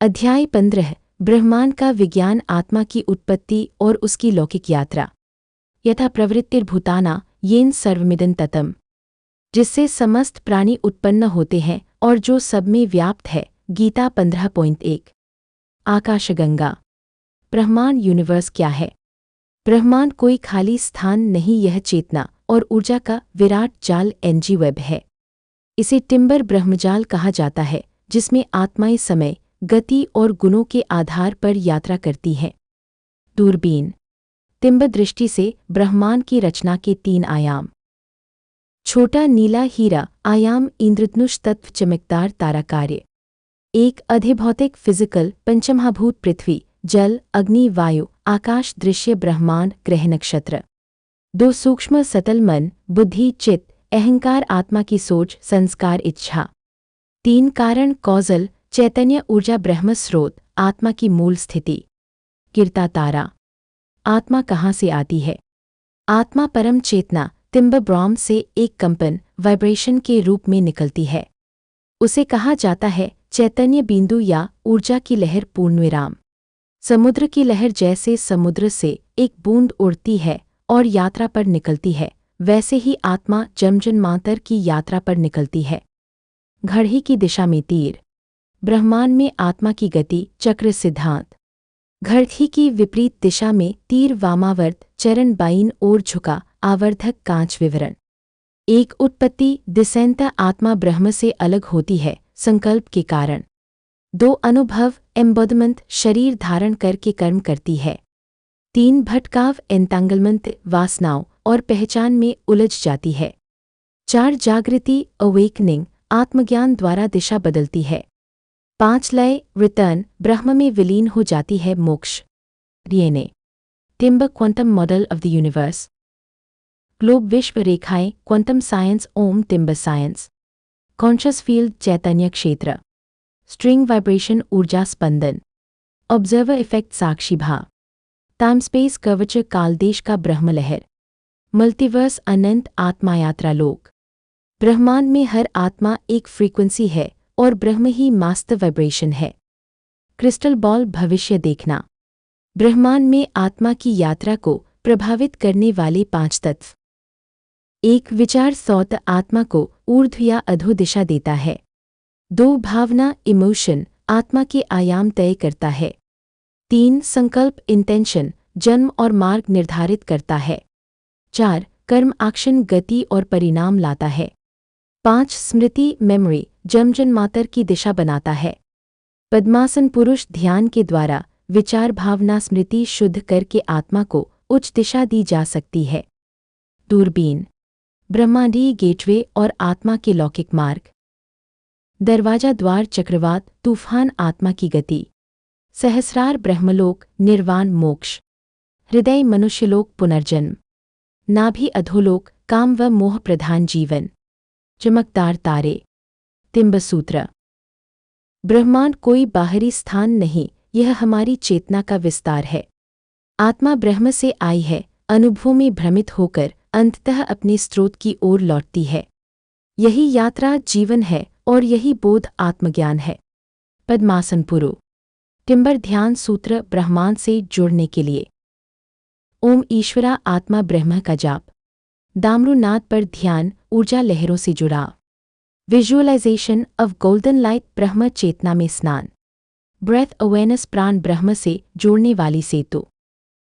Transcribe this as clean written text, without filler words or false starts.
अध्याय 15 ब्रह्मांड का विज्ञान, आत्मा की उत्पत्ति और उसकी लौकिक यात्रा। यथा प्रवृत्तिर्भूताना येन सर्वमिदं ततम्, जिससे समस्त प्राणी उत्पन्न होते हैं और जो सब में व्याप्त है। गीता 15.1। आकाशगंगा। ब्रह्मांड यूनिवर्स क्या है? ब्रह्मांड कोई खाली स्थान नहीं, यह चेतना और ऊर्जा का विराट जाल एनर्जी वेब है। इसे टिम्बर ब्रह्मजाल कहा जाता है, जिसमें आत्माएं समय, गति और गुणों के आधार पर यात्रा करती हैं। दूरबीन। तिम्ब दृष्टि से ब्रह्मांड की रचना के 3 आयाम। छोटा नीला हीरा आयाम, इंद्रधनुष तत्व, चमकदार तारा कार्य। 1 अधिभौतिक फिजिकल, पंचमहाभूत पृथ्वी, जल, अग्नि, वायु, आकाश, दृश्य ब्रह्मांड, ग्रह, नक्षत्र। 2 सूक्ष्म सतल, मन, बुद्धि, चित्त, अहंकार, आत्मा की सोच, संस्कार, इच्छा। 3 कारण कॉजल, चैतन्य, ऊर्जा, ब्रह्म स्रोत, आत्मा की मूल स्थिति। गिरता तारा। आत्मा कहाँ से आती है? आत्मा परम चेतना तिम्ब ब्रह्म से एक कंपन, वाइब्रेशन के रूप में निकलती है। उसे कहा जाता है चैतन्य बिंदु या ऊर्जा की लहर। पूर्णविराम। समुद्र की लहर जैसे समुद्र से एक बूंद उड़ती है और यात्रा पर निकलती है, वैसे ही आत्मा जन्मांतर की यात्रा पर निकलती है। घड़ी की दिशा में तीर। ब्रह्मांड में आत्मा की गति चक्र सिद्धांत। घड़ी की विपरीत दिशा में तीर, वामावर्त चरण, बाईं ओर झुका, आवर्धक कांच। विवरण। 1 उत्पत्ति दिसेंत, आत्मा ब्रह्म से अलग होती है संकल्प के कारण। 2 अनुभव एम्बोडमेंट, शरीर धारण करके कर्म करती है। 3 भटकाव एंटांगलमेंट, वासनाओं और पहचान में उलझ जाती है। 4 जागृति अवेकनिंग, आत्मज्ञान द्वारा दिशा बदलती है। 5 लय रिटर्न, ब्रह्म में विलीन हो जाती है। मोक्ष। डीएनए। टिम्ब quantum model of the universe. Globe विश्व रेखाएं, क्वांटम साइंस। ओम टिम्ब साइंस। कॉन्शियस फील्ड, चैतन्य क्षेत्र। स्ट्रिंग वाइब्रेशन, ऊर्जा स्पंदन। ऑब्जर्वर इफेक्ट, साक्षी भाव। टाइम स्पेस कवच, कालदेश का ब्रह्म लहर। मल्टीवर्स, अनंत आत्मा यात्रा लोक। ब्रह्मांड में हर आत्मा एक फ्रीक्वेंसी है और ब्रह्म ही मास्टर वाइब्रेशन है। क्रिस्टल बॉल, भविष्य देखना। ब्रह्मांड में आत्मा की यात्रा को प्रभावित करने वाले 5 तत्व। 1 विचार सौत, आत्मा को ऊर्ध्व या अधो दिशा देता है। 2 भावना इमोशन, आत्मा के आयाम तय करता है। 3 संकल्प इंटेंशन, जन्म और मार्ग निर्धारित करता है। 4 कर्म एक्शन, गति और परिणाम लाता है। 5 स्मृति मेमोरी, जन्मांतर की दिशा बनाता है। पद्मासन पुरुष ध्यान के द्वारा विचार, भावना, स्मृति शुद्ध करके आत्मा को उच्च दिशा दी जा सकती है। दूरबीन। ब्रह्मांडीय गेटवे और आत्मा के लौकिक मार्ग। दरवाजा, द्वार, चक्रवात, तूफान, आत्मा की गति। सहस्रार, ब्रह्मलोक, निर्वाण, मोक्ष। हृदय, मनुष्यलोक, पुनर्जन्म। नाभि, अधोलोक, काम व मोह प्रधान जीवन। चमकदार तारे। तिम्ब सूत्र। ब्रह्मांड कोई बाहरी स्थान नहीं, यह हमारी चेतना का विस्तार है। आत्मा ब्रह्म से आई है, अनुभवों में भ्रमित होकर अंततः अपने स्रोत की ओर लौटती है। यही यात्रा जीवन है और यही बोध आत्मज्ञान है। पद्मासन पुरु। टिम्बर ध्यान सूत्र, ब्रह्मांड से जुड़ने के लिए। ओम ईश्वरा आत्मा ब्रह्म का जाप। दामरुनाद पर ध्यान, ऊर्जा लहरों से जुड़ाव। विजुअलाइजेशन ऑफ गोल्डन लाइट, ब्रह्म चेतना में स्नान। ब्रेथ अवेयरनेस, प्राण ब्रह्म से जोड़ने वाली सेतु।